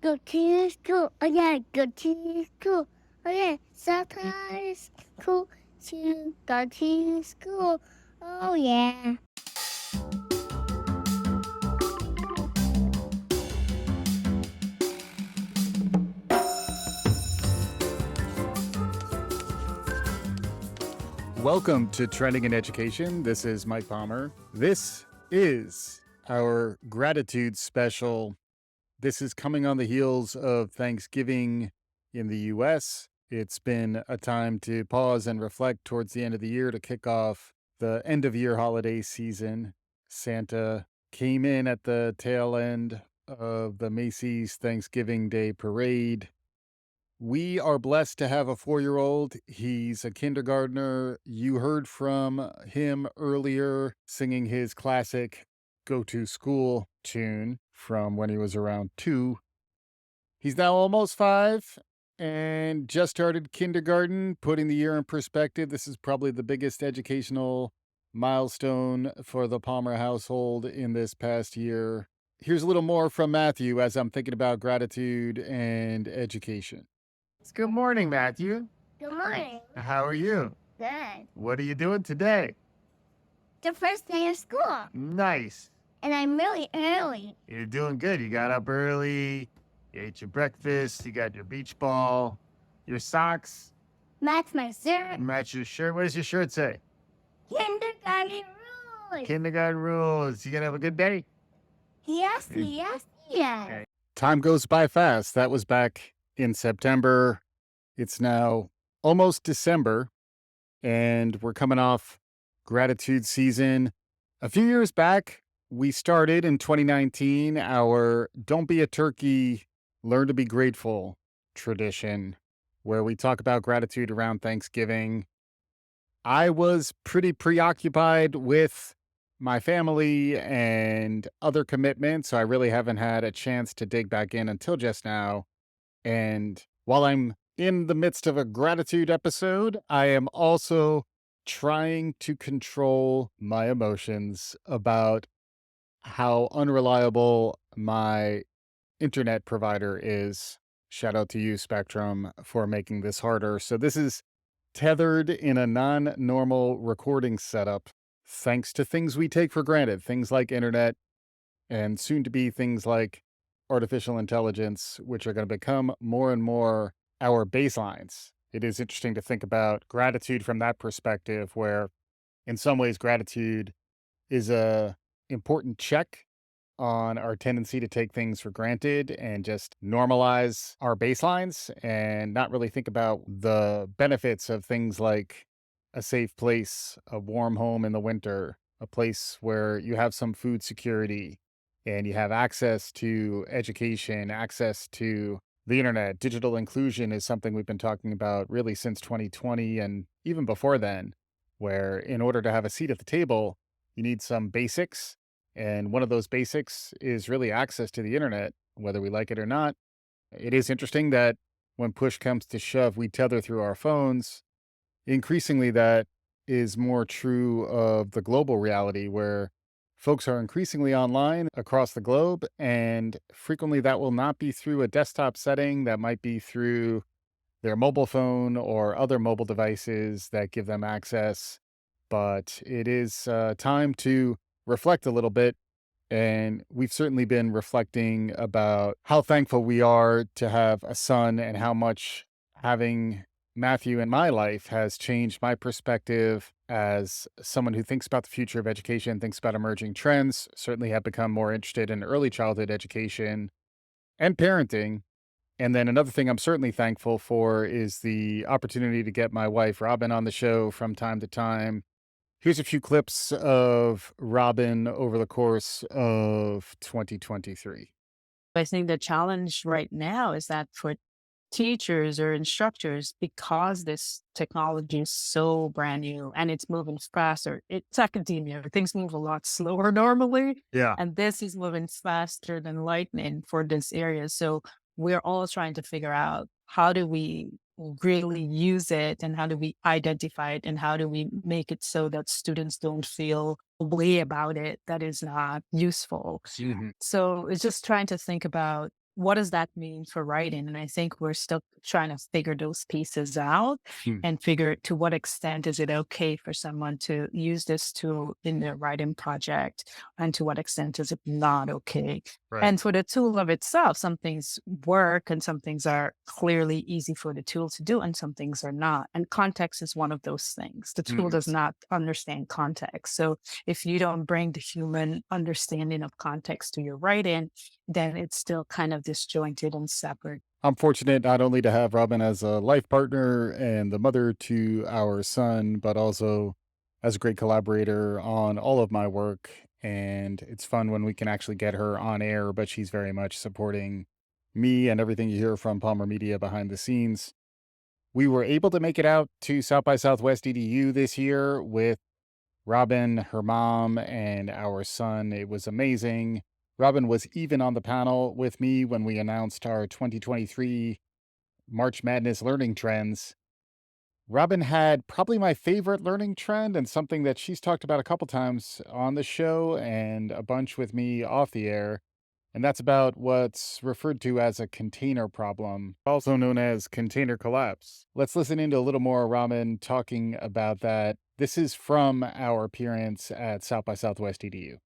go to school. Oh yeah, go to school. Oh yeah, sometimes cool to go to school. Oh yeah. Welcome to Trending in Education. This is Mike Palmer. This is our gratitude special. This is coming on the heels of Thanksgiving in the US. It's been a time to pause and reflect towards the end of the year to kick off the end of year holiday season. Santa came in at the tail end of the Macy's Thanksgiving Day Parade. We are blessed to have a 4-year-old. He's a kindergartner. You heard from him earlier singing his classic Go to School tune from when he was around 2. He's now almost 5 and just started kindergarten, putting the year in perspective. This is probably the biggest educational milestone for the Palmer household in this past year. Here's a little more from Matthew as I'm thinking about gratitude and education. Good morning, Matthew. Good morning. How are you? Good. What are you doing today? The first day of school, Nice. and I'm really early. You're doing good. You got up early, you ate your breakfast, you got your beach ball, your socks, That's my shirt. match your shirt. What does your shirt say? Kindergarten rules. Kindergarten rules. You gonna have a good day? Yes. Okay. Time goes by fast. That was back in September. It's now almost December, and we're coming off gratitude season. A few years back, we started in 2019 our Don't Be a Turkey, Learn to Be Grateful tradition, where we talk about gratitude around Thanksgiving. I was pretty preoccupied with my family and other commitments, so I really haven't had a chance to dig back in until just now. And while I'm in the midst of a gratitude episode, I am also trying to control my emotions about how unreliable my internet provider is. Shout out to you, Spectrum, for making this harder. So this is tethered in a non-normal recording setup, thanks to things we take for granted, things like internet and soon to be things like artificial intelligence, which are going to become more and more our baselines. It is interesting to think about gratitude from that perspective, where in some ways gratitude is a important check on our tendency to take things for granted and just normalize our baselines and not really think about the benefits of things like a safe place, a warm home in the winter, a place where you have some food security and you have access to education, access to the internet. Digital inclusion is something we've been talking about really since 2020 and even before then, where in order to have a seat at the table, you need some basics. And one of those basics is really access to the internet, whether we like it or not. It is interesting that when push comes to shove, we tether through our phones. Increasingly, that is more true of the global reality where folks are increasingly online across the globe. And frequently, that will not be through a desktop setting, that might be through their mobile phone or other mobile devices that give them access. But it is time to reflect a little bit. And we've certainly been reflecting about how thankful we are to have a son and how much having Matthew in my life has changed my perspective as someone who thinks about the future of education, thinks about emerging trends, certainly have become more interested in early childhood education and parenting. And then another thing I'm certainly thankful for is the opportunity to get my wife, Robin, on the show from time to time. Here's a few clips of Robin over the course of 2023. I think the challenge right now is that for teachers or instructors, because this technology is so brand new and it's moving faster, it's academia. Things move a lot slower normally. Yeah. And this is moving faster than lightning for this area. So we're all trying to figure out how do we really use it and how do we identify it and how do we make it so that students don't feel a way about it that is not useful. Mhm. So it's just trying to think about what does that mean for writing? And I think we're still trying to figure those pieces out Hmm. and figure to what extent is it okay for someone to use this tool in their writing project, and to what extent is it not okay. Right. And for the tool of itself, some things work and some things are clearly easy for the tool to do and some things are not. And context is one of those things. The tool does not understand context. So if you don't bring the human understanding of context to your writing, then it's still kind of disjointed and separate. I'm fortunate not only to have Robin as a life partner and the mother to our son, but also as a great collaborator on all of my work. And it's fun when we can actually get her on air, but she's very much supporting me and everything you hear from Palmer Media behind the scenes. We were able to make it out to South by Southwest EDU this year with Robin, her mom, and our son. It was amazing. Robin was even on the panel with me when we announced our 2023 March Madness learning trends. Robin had probably my favorite learning trend and something that she's talked about a couple times on the show and a bunch with me off the air. And that's about what's referred to as a container problem, also known as container collapse. Let's listen into a little more Robin talking about that. This is from our appearance at South by Southwest EDU.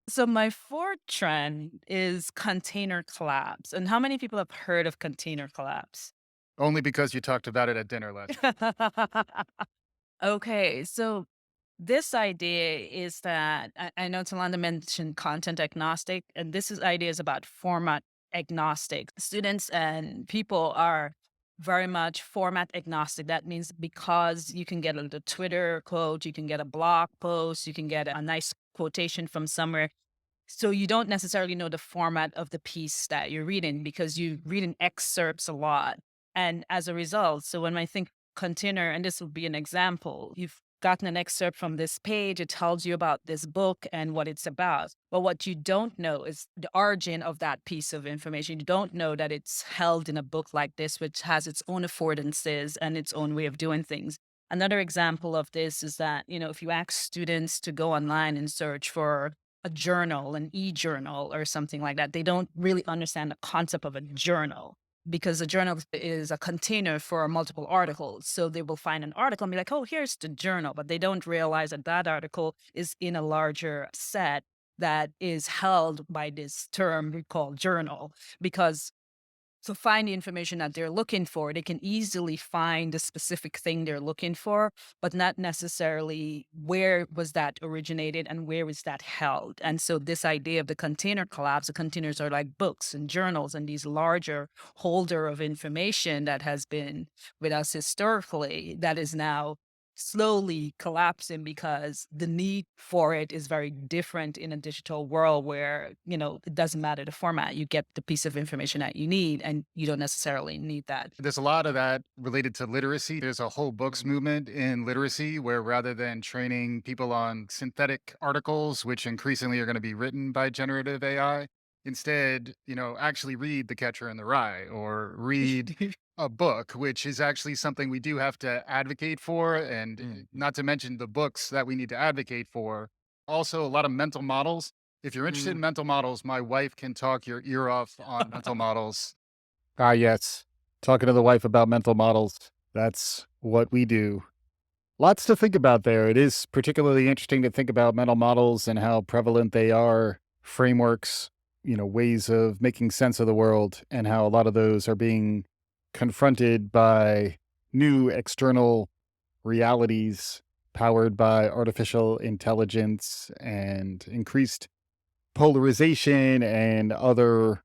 So my fourth trend is container collapse. And how many people have heard of container collapse? Only because you talked about it at dinner last night. Okay, so this idea is that I know Talanda mentioned content agnostic, and idea is about format agnostic. Students and people are very much format agnostic. That means because you can get a Twitter quote, you can get a blog post, you can get a nice quotation from somewhere. So you don't necessarily know the format of the piece that you're reading because you read in excerpts a lot. And as a result, so when I think container, and this would be an example, you've gotten an excerpt from this page, it tells you about this book and what it's about. But what you don't know is the origin of that piece of information. You don't know that it's held in a book like this, which has its own affordances and its own way of doing things. Another example of this is that, if you ask students to go online and search for a journal, an e-journal or something like that, they don't really understand the concept of a journal because a journal is a container for multiple articles. So they will find an article and be like, oh, here's the journal. But they don't realize that that article is in a larger set that is held by this term we call journal. Because to find the information that they're looking for, they can easily find the specific thing they're looking for, but not necessarily where was that originated and where is that held. And so this idea of the container collapse, the containers are like books and journals and these larger holder of information that has been with us historically that is now slowly collapsing because the need for it is very different in a digital world where, it doesn't matter the format. You get the piece of information that you need and you don't necessarily need that. There's a lot of that related to literacy. There's a whole books movement in literacy where rather than training people on synthetic articles, which increasingly are going to be written by generative AI, instead, actually read The Catcher in the Rye or read a book, which is actually something we do have to advocate for. And not to mention the books that we need to advocate for. Also, a lot of mental models. If you're interested in mental models, my wife can talk your ear off on mental models. Ah, yes. Talking to the wife about mental models. That's what we do. Lots to think about there. It is particularly interesting to think about mental models and how prevalent they are, frameworks, ways of making sense of the world, and how a lot of those are being confronted by new external realities powered by artificial intelligence and increased polarization and other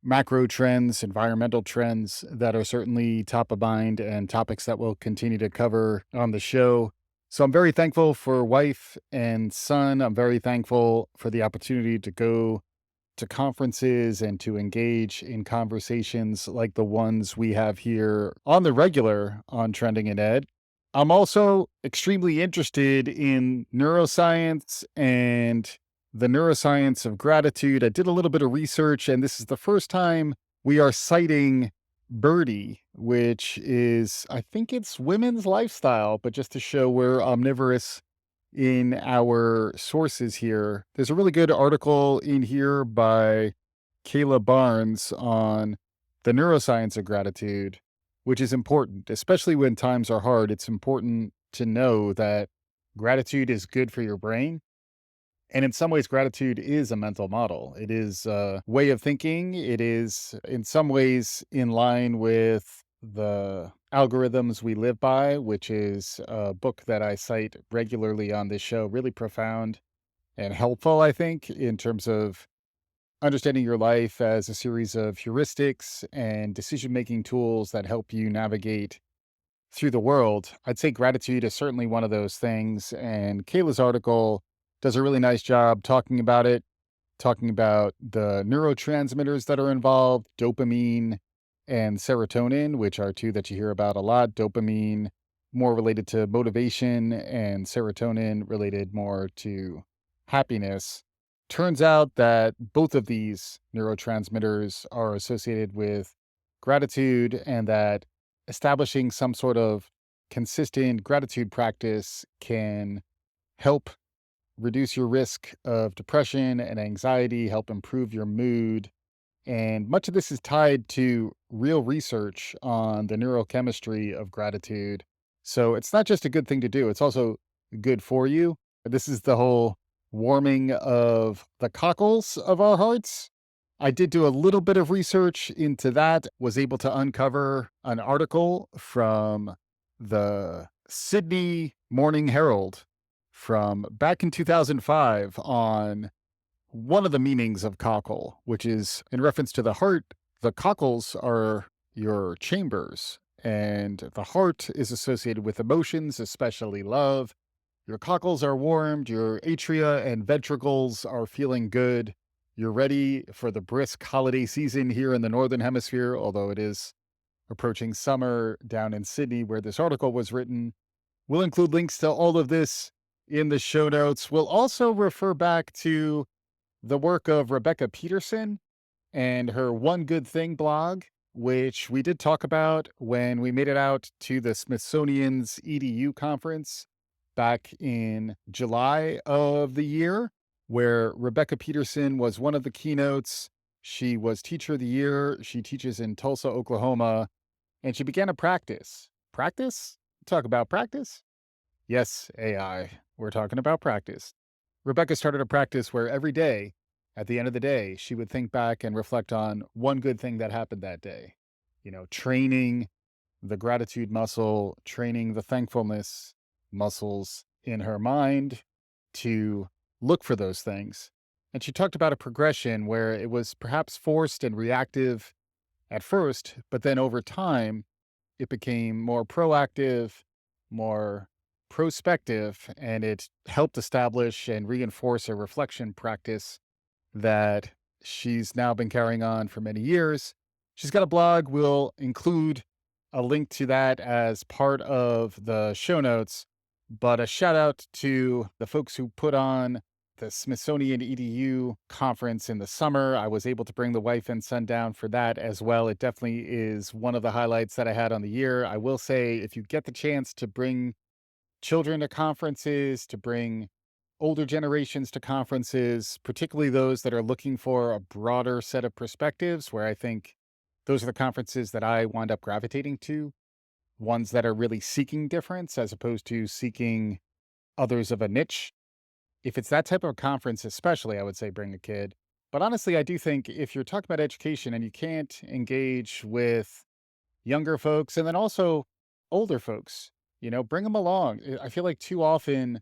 macro trends, environmental trends that are certainly top of mind and topics that we'll continue to cover on the show. So I'm very thankful for wife and son. I'm very thankful for the opportunity to go to conferences and to engage in conversations like the ones we have here on the regular on Trending in Ed. I'm also extremely interested in neuroscience and the neuroscience of gratitude. I did a little bit of research, and this is the first time we are citing Birdie, which is, I think it's women's lifestyle, but just to show we're omnivorous in our sources here. There's a really good article in here by Kayla Barnes on the neuroscience of gratitude, which is important, especially when times are hard. It's important to know that gratitude is good for your brain. And in some ways, gratitude is a mental model. It is a way of thinking. It is, in some ways, in line with the algorithms we live by, which is a book that I cite regularly on this show. Really profound and helpful, I think, in terms of understanding your life as a series of heuristics and decision making tools that help you navigate through the world. I'd say gratitude is certainly one of those things. And Kayla's article does a really nice job talking about it, talking about the neurotransmitters that are involved, dopamine and serotonin, which are two that you hear about a lot. Dopamine more related to motivation, and serotonin related more to happiness. Turns out that both of these neurotransmitters are associated with gratitude, and that establishing some sort of consistent gratitude practice can help reduce your risk of depression and anxiety, help improve your mood. And much of this is tied to real research on the neurochemistry of gratitude. So it's not just a good thing to do, it's also good for you. This is the whole warming of the cockles of our hearts. I did do a little bit of research into that, was able to uncover an article from the Sydney Morning Herald from back in 2005 on one of the meanings of cockle, which is in reference to the heart. The cockles are your chambers, and the heart is associated with emotions, especially love. Your cockles are warmed, your atria and ventricles are feeling good. You're ready for the brisk holiday season here in the Northern Hemisphere, although it is approaching summer down in Sydney, where this article was written. We'll include links to all of this in the show notes. We'll also refer back to the work of Rebecca Peterson and her One Good Thing blog, which we did talk about when we made it out to the Smithsonian's EDU conference back in July of the year, where Rebecca Peterson was one of the keynotes. She was Teacher of the Year. She teaches in Tulsa, Oklahoma, and she began a practice. Practice? Talk about practice? Yes, AI. We're talking about practice. Rebecca started a practice where every day, at the end of the day, she would think back and reflect on one good thing that happened that day. Training the gratitude muscle, training the thankfulness muscles in her mind to look for those things. And she talked about a progression where it was perhaps forced and reactive at first, but then over time, it became more proactive, more prospective, and it helped establish and reinforce a reflection practice that she's now been carrying on for many years. She's got a blog. We'll include a link to that as part of the show notes. But a shout out to the folks who put on the Smithsonian EDU conference in the summer. I was able to bring the wife and son down for that as well. It definitely is one of the highlights that I had on the year. I will say, if you get the chance to bring children to conferences, to bring older generations to conferences, particularly those that are looking for a broader set of perspectives, where I think those are the conferences that I wind up gravitating to, ones that are really seeking difference as opposed to seeking others of a niche. If it's that type of conference, especially, I would say bring a kid. But honestly, I do think if you're talking about education and you can't engage with younger folks and then also older folks, bring them along. I feel like too often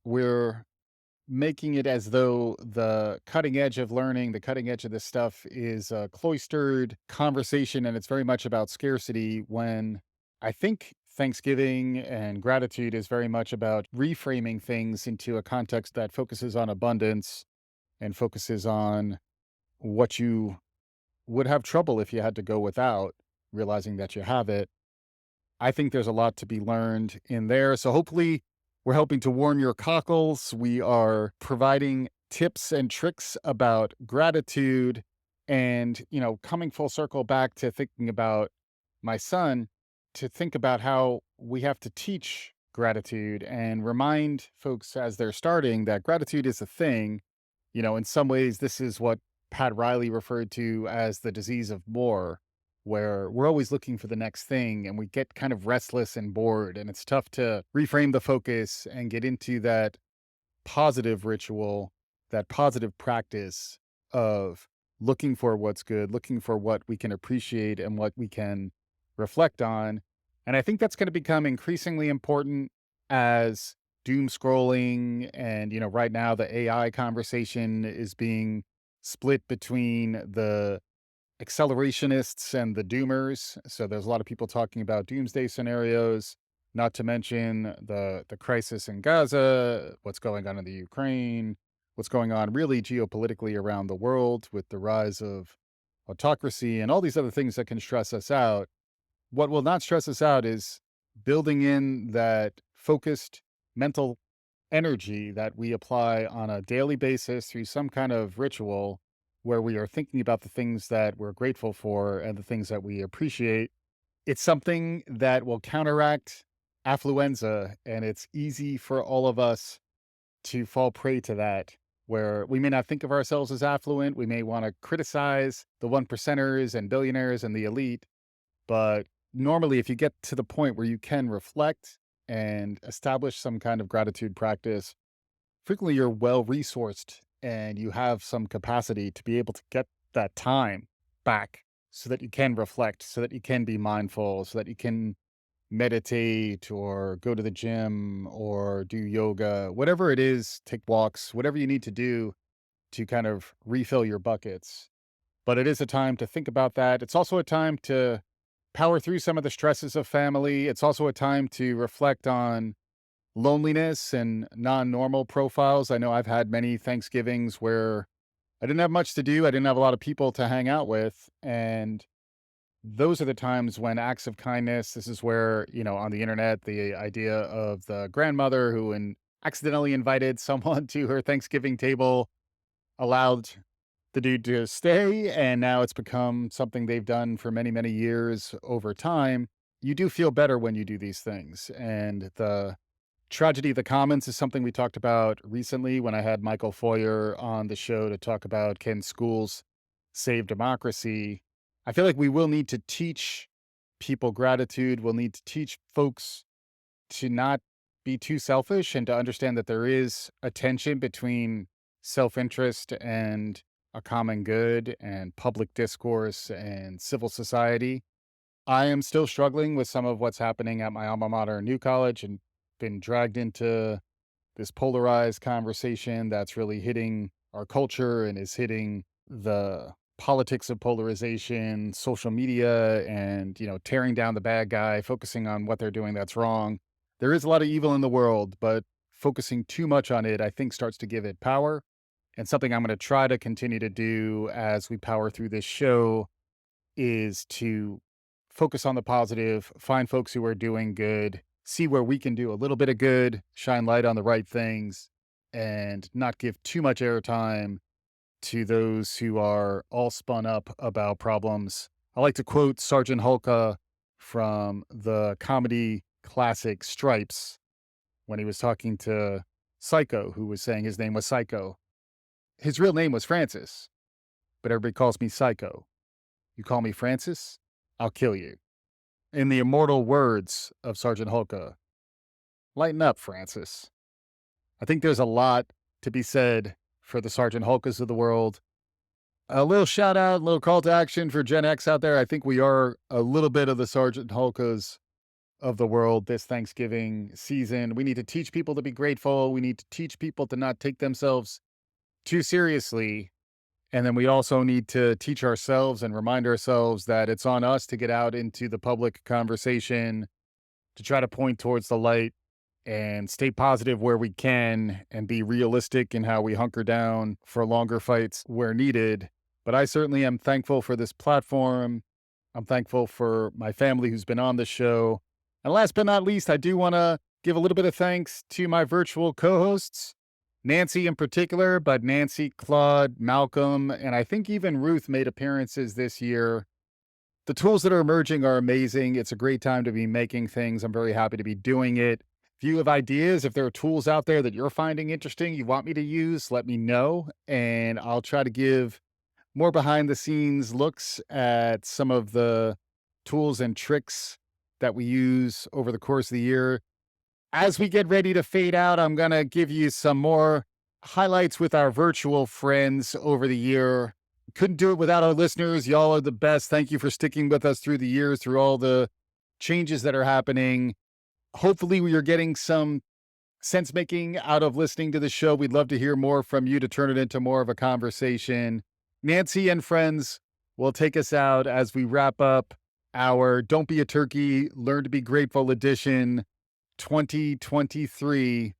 we're making it as though the cutting edge of learning, the cutting edge of this stuff is a cloistered conversation, and it's very much about scarcity, when I think Thanksgiving and gratitude is very much about reframing things into a context that focuses on abundance and focuses on what you would have trouble if you had to go without, realizing that you have it. I think there's a lot to be learned in there. So hopefully we're helping to warm your cockles. We are providing tips and tricks about gratitude, and, coming full circle back to thinking about my son, to think about how we have to teach gratitude and remind folks as they're starting that gratitude is a thing. In some ways, this is what Pat Riley referred to as the disease of more, where we're always looking for the next thing and we get kind of restless and bored. And it's tough to reframe the focus and get into that positive ritual, that positive practice of looking for what's good, looking for what we can appreciate and what we can reflect on. And I think that's going to become increasingly important as doom scrolling and, right now the AI conversation is being split between the accelerationists and the doomers. So there's a lot of people talking about doomsday scenarios, not to mention the crisis in Gaza, what's going on in the Ukraine, what's going on really geopolitically around the world with the rise of autocracy and all these other things that can stress us out. What will not stress us out is building in that focused mental energy that we apply on a daily basis through some kind of ritual where we are thinking about the things that we're grateful for and the things that we appreciate. It's something that will counteract affluenza, and it's easy for all of us to fall prey to that, where we may not think of ourselves as affluent. We may want to criticize the one percenters and billionaires and the elite. But normally, if you get to the point where you can reflect and establish some kind of gratitude practice, frequently you're well resourced and you have some capacity to be able to get that time back so that you can reflect, so that you can be mindful, so that you can meditate or go to the gym or do yoga, whatever it is, take walks, whatever you need to do to kind of refill your buckets. But it is a time to think about that. It's also a time to power through some of the stresses of family. It's also a time to reflect on loneliness and non-normal profiles. I know I've had many Thanksgivings where I didn't have much to do. I didn't have a lot of people to hang out with. And those are the times when acts of kindness, this is where, on the internet, the idea of the grandmother who accidentally invited someone to her Thanksgiving table allowed the dude to stay. And now it's become something they've done for many, many years over time. You do feel better when you do these things. And the tragedy of the commons is something we talked about recently when I had Michael Foyer on the show to talk about can schools save democracy. I feel like we will need to teach people gratitude. We'll need to teach folks to not be too selfish and to understand that there is a tension between self-interest and a common good and public discourse and civil society. I am still struggling with some of what's happening at my alma mater, New College, and been dragged into this polarized conversation that's really hitting our culture and is hitting the politics of polarization, social media, and, tearing down the bad guy, focusing on what they're doing that's wrong. There is a lot of evil in the world, but focusing too much on it, I think, starts to give it power. And something I'm going to try to continue to do as we power through this show is to focus on the positive, find folks who are doing good, see where we can do a little bit of good, shine light on the right things, and not give too much airtime to those who are all spun up about problems. I like to quote Sergeant Hulka from the comedy classic Stripes when he was talking to Psycho, who was saying his name was Psycho. His real name was Francis, but everybody calls me Psycho. You call me Francis, I'll kill you. In the immortal words of Sergeant Hulka, lighten up, Francis. I think there's a lot to be said for the Sergeant Hulkas of the world. A little shout out, a little call to action for Gen X out there. I think we are a little bit of the Sergeant Hulkas of the world this Thanksgiving season. We need to teach people to be grateful. We need to teach people to not take themselves too seriously. And then we also need to teach ourselves and remind ourselves that it's on us to get out into the public conversation, to try to point towards the light and stay positive where we can and be realistic in how we hunker down for longer fights where needed. But I certainly am thankful for this platform. I'm thankful for my family who's been on the show. And last but not least, I do want to give a little bit of thanks to my virtual co-hosts, Nancy in particular, but Nancy, Claude, Malcolm, and I think even Ruth made appearances this year. The tools that are emerging are amazing. It's a great time to be making things. I'm very happy to be doing it. If you have ideas, if there are tools out there that you're finding interesting, you want me to use, let me know, and I'll try to give more behind the scenes looks at some of the tools and tricks that we use over the course of the year. As we get ready to fade out, I'm going to give you some more highlights with our virtual friends over the year. Couldn't do it without our listeners. Y'all are the best. Thank you for sticking with us through the years, through all the changes that are happening. Hopefully, we are getting some sense making out of listening to the show. We'd love to hear more from you to turn it into more of a conversation. Nancy and friends will take us out as we wrap up our Don't Be a Turkey, Learn to Be Grateful edition 2023.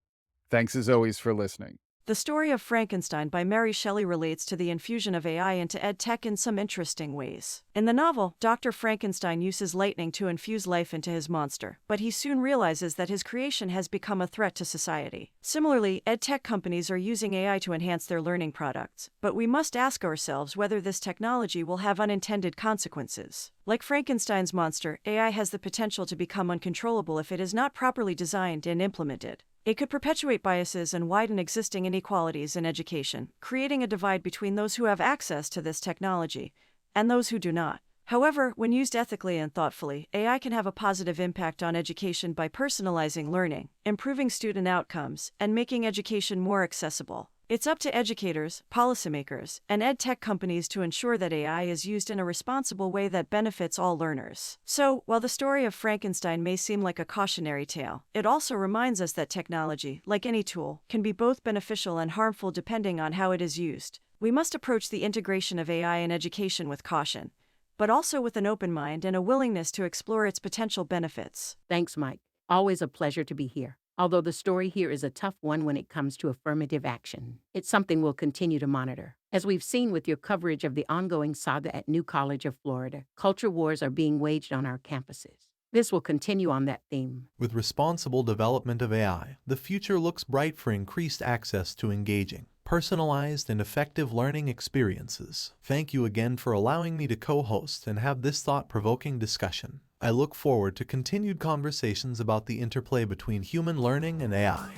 Thanks as always for listening. The Story of Frankenstein by Mary Shelley relates to the infusion of AI into ed tech in some interesting ways. In the novel, Dr. Frankenstein uses lightning to infuse life into his monster, but he soon realizes that his creation has become a threat to society. Similarly, ed tech companies are using AI to enhance their learning products, but we must ask ourselves whether this technology will have unintended consequences. Like Frankenstein's monster, AI has the potential to become uncontrollable if it is not properly designed and implemented. It could perpetuate biases and widen existing inequalities in education, creating a divide between those who have access to this technology and those who do not. However, when used ethically and thoughtfully, AI can have a positive impact on education by personalizing learning, improving student outcomes, and making education more accessible. It's up to educators, policymakers, and ed tech companies to ensure that AI is used in a responsible way that benefits all learners. So, while the story of Frankenstein may seem like a cautionary tale, it also reminds us that technology, like any tool, can be both beneficial and harmful depending on how it is used. We must approach the integration of AI in education with caution, but also with an open mind and a willingness to explore its potential benefits. Thanks, Mike. Always a pleasure to be here. Although the story here is a tough one when it comes to affirmative action, it's something we'll continue to monitor. As we've seen with your coverage of the ongoing saga at New College of Florida, culture wars are being waged on our campuses. This will continue on that theme. With responsible development of AI, the future looks bright for increased access to engaging, personalized, and effective learning experiences. Thank you again for allowing me to co-host and have this thought-provoking discussion. I look forward to continued conversations about the interplay between human learning and AI.